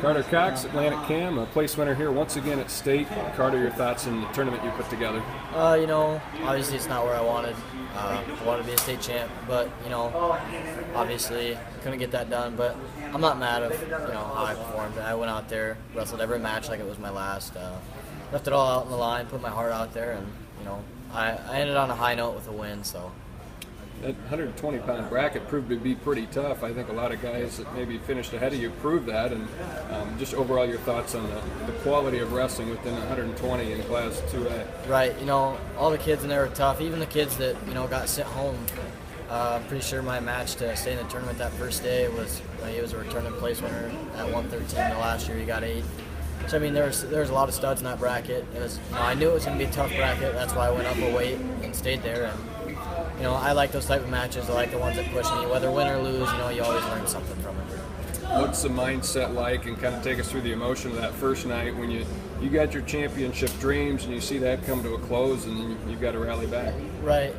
Carter Cox, Atlantic Cam, a place winner here once again at state. Carter, your thoughts on the tournament you put together? Obviously it's not where I wanted. I wanted to be a state champ, but obviously couldn't get that done. But I'm not mad of how I performed. I went out there, wrestled every match like it was my last. Left it all out on the line, put my heart out there, and I ended on a high note with a win. So. That 120-pound bracket proved to be pretty tough. I think a lot of guys that maybe finished ahead of you proved that. And just overall, your thoughts on the quality of wrestling within 120 in Class 2A. Right. All the kids in there were tough. Even the kids that got sent home. I'm pretty sure my match to stay in the tournament that first day was he was a returning place winner at 113. The last year he got 8. So there was a lot of studs in that bracket. It was I knew it was going to be a tough bracket. That's why I went up a weight and stayed there. And I like those type of matches. I like the ones that push me. Whether win or lose, you always learn something from it. What's the mindset like, and kind of take us through the emotion of that first night when you got your championship dreams and you see that come to a close and you've got to rally back? Right.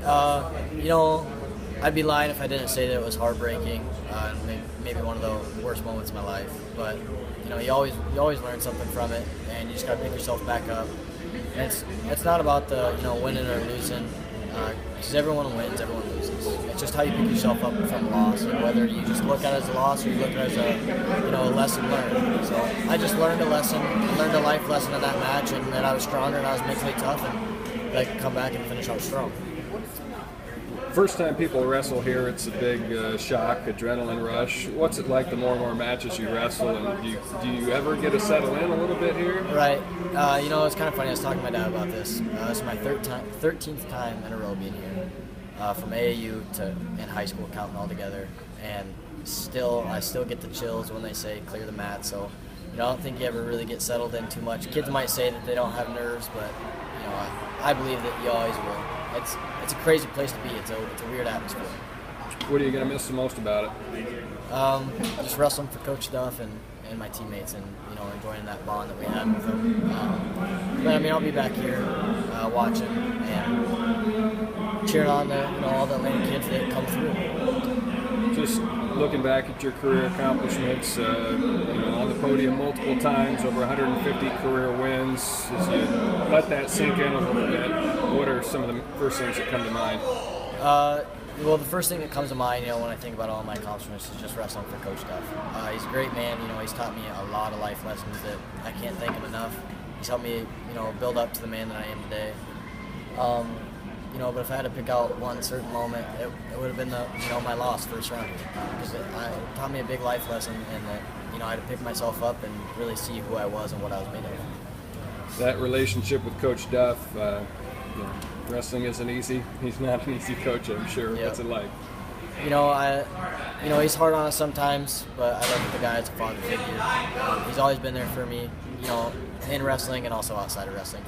I'd be lying if I didn't say that it was heartbreaking and maybe one of the worst moments of my life. But you always learn something from it, and you just got to pick yourself back up. And it's not about the winning or losing. Because everyone wins, everyone loses. It's just how you pick yourself up from a loss, and whether you just look at it as a loss or you look at it as a lesson learned. So I just learned a lesson, learned a life lesson in that match, and that I was stronger and I was mentally tough, and I could come back and finish out strong. First time people wrestle here, it's a big shock, adrenaline rush. What's it like the more and more matches you wrestle, and do you ever get to settle in a little bit here? Right. It's kind of funny. I was talking to my dad about this. This is my 13th time in a row being here, from AAU to in high school, counting all together, and I still get the chills when they say clear the mat. So I don't think you ever really get settled in too much. Kids might say that they don't have nerves, but I believe that you always will. It's a crazy place to be. It's a weird atmosphere. What are you going to miss the most about it? Just wrestling for Coach Duff and my teammates, and enjoying that bond that we had with them. But I'll be back here watching and cheering on all the Atlanta kids that come through. Just looking back at your career accomplishments, on the podium multiple times, over 150 career wins. As you let that sink in a little bit, what are some of the first things that come to mind? Well, the first thing that comes to mind, when I think about all my accomplishments, is just wrestling for Coach Duff. He's a great man. He's taught me a lot of life lessons that I can't thank him enough. He's helped me, build up to the man that I am today. But if I had to pick out one certain moment, it would have been my loss first round, because it taught me a big life lesson, and that I had to pick myself up and really see who I was and what I was made of. That relationship with Coach Duff, wrestling isn't easy. He's not an easy coach, I'm sure. Yep. What's it like? He's hard on us sometimes, but I love the guy as a father figure. He's always been there for me, in wrestling and also outside of wrestling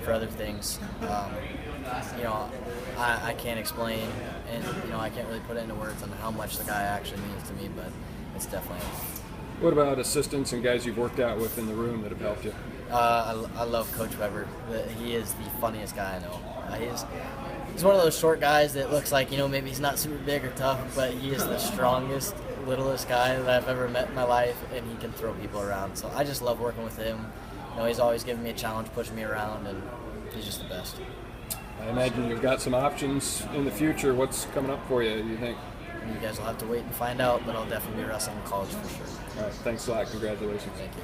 for other things. I can't explain, and I can't really put it into words on how much the guy actually means to me, but it's definitely. What about assistants and guys you've worked out with in the room that have helped you? I love Coach Weber. He is the funniest guy I know. He's one of those short guys that looks like, maybe he's not super big or tough, but he is the strongest, littlest guy that I've ever met in my life, and he can throw people around. So I just love working with him. He's always giving me a challenge, pushing me around, and he's just the best. I imagine you've got some options in the future. What's coming up for you, do you think? You guys will have to wait and find out, but I'll definitely be wrestling in college for sure. All right, thanks a lot. Congratulations. Thank you.